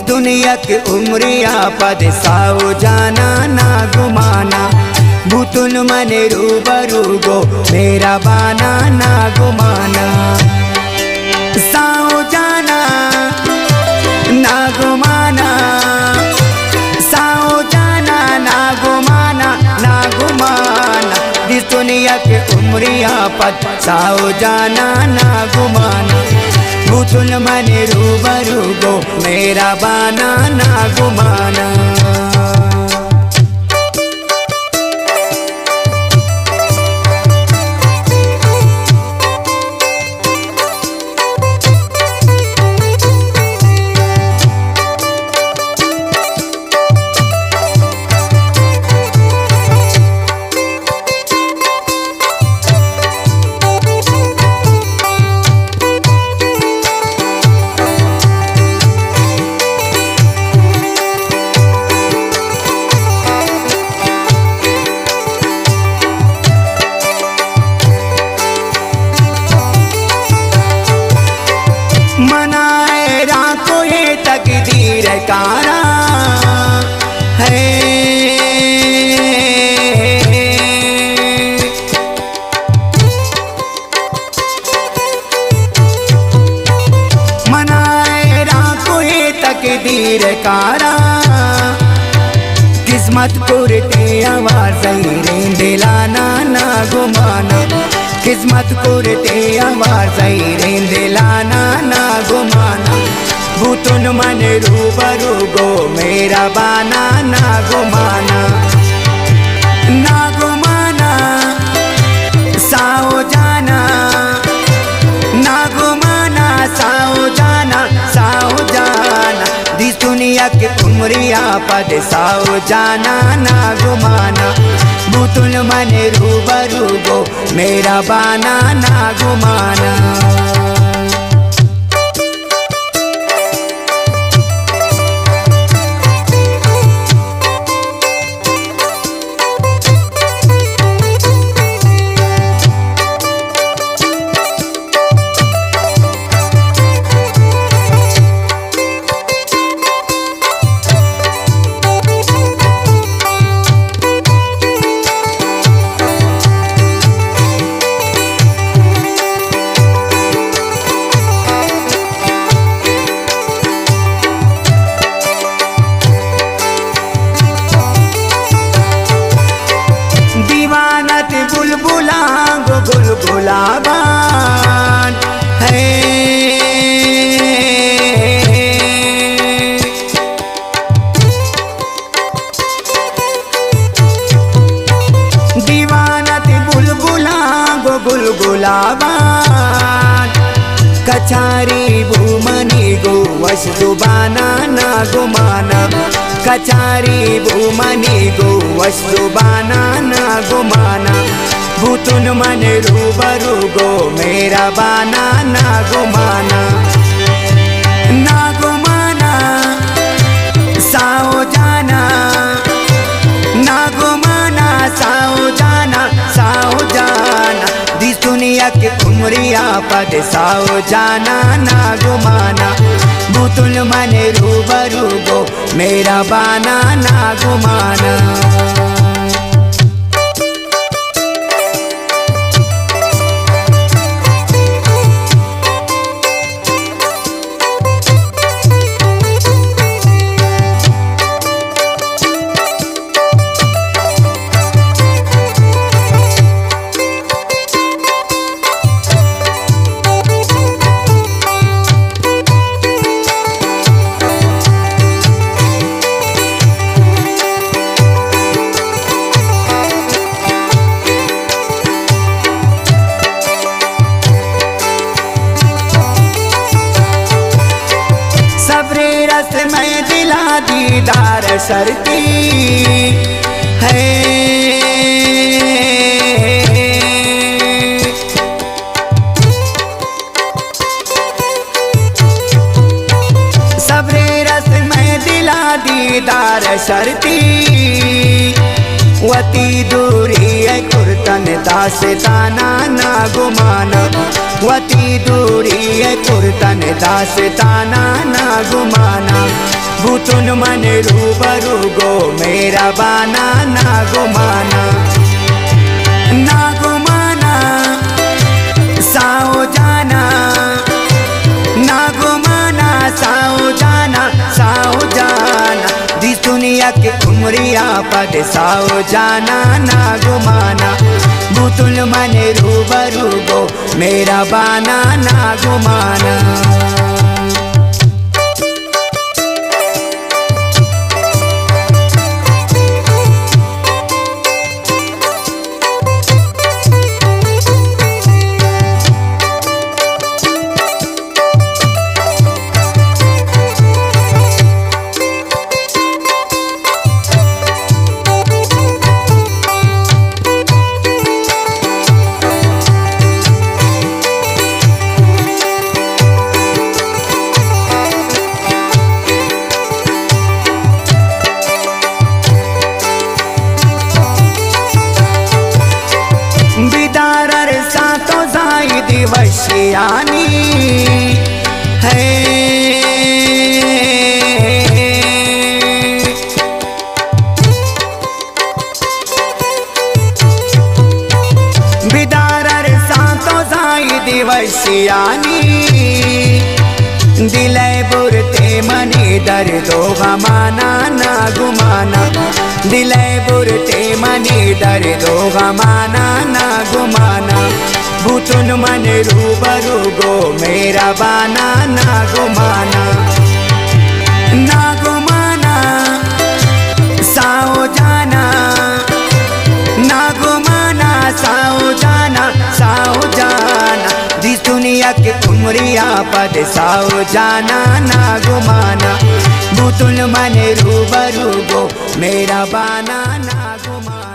दुनिया के उम्रिया पद साओ जाना ना गुमाना, भूतुन मने रूबरू गो मेरा बाना ना गुमाना। साओ जाना ना गुमाना, साओ जाना ना गुमाना ना गुमाना, जिस दुनिया के उम्रिया पद साओ जाना ना गुमाना, भूतुन मने रूबरू गो मेरा बाना ना गुमाना। मनाए राखो ये तकदीर कारा है, मनाए राखो ये तकदीर कारा, किस्मत कुरते आवाज़ दिलाना ना गुमाना, किस्मत कुरते आवाज़ दिलाना ना गुमाना, भूतुन मन रूबरू गो मेरा बाना ना गुमाना। ना गुमाना साओ जाना, ना गुमाना साओ जाना, साओ जाना, जिस दुनिया के उम्रिया पद साओ जाना ना गुमाना, भूतुन मने रूबरू गो मेरा बाना ना गुमाना। बुलबुला गो बुलबुला बान है, दीवानत बुलबुला गो बुलबुला बान, कचारी भूमनी गो वश जुबाना ना गुमाना, कचारी भूमनी गो वश जुबाना ना गुमाना, भूतुन मन रूबरू गो मेरा बाना ना गुमाना। ना गुमाना साओ जाना, ना गुमाना साओ जाना, साओ जाना, जिस दुनिया के उम्रिया पद साओ जाना ना गुमाना, भूतुन मन रूबरू गो मेरा बाना ना गुमाना। रस में दिला दीदार सरती है, सब्रे रस में दिला दीदार सरती, वती दूरी है कुर्तन दास्ताना ना गुमाना, वती दूरी है कुर्तन दास्ताना ना गुमाना, भूतुन मन रूबरू गो मेरा बाना ना गुमाना, ना गुमाना साओ जाना, ना गुमाना साओ जाना, साओ जाना दिस दुनिया के उमरिया पद साओ जाना ना गुमाना, भूतुल मन रूबरू गो मेरा बाना ना गुमाना। बिदारर सातो जायद वशियानी है, बिदारर सातो जायद वशियानी दिले बुरते मनी दर्दो गमाना ना गुमाना, दिले बुरते मनी दर्दो गमाना ना गुमाना, भूतुन मन रूबरू गो मेरा बाना ना गुमाना, ना गुमाना साओ जाना, ना गुमाना साओ जाना, साओ जाना जिस दुनिया के उमरिया पद साओ जाना ना गुमाना, भूतुल मन रूबरू गो मेरा बाना ना गुमाना।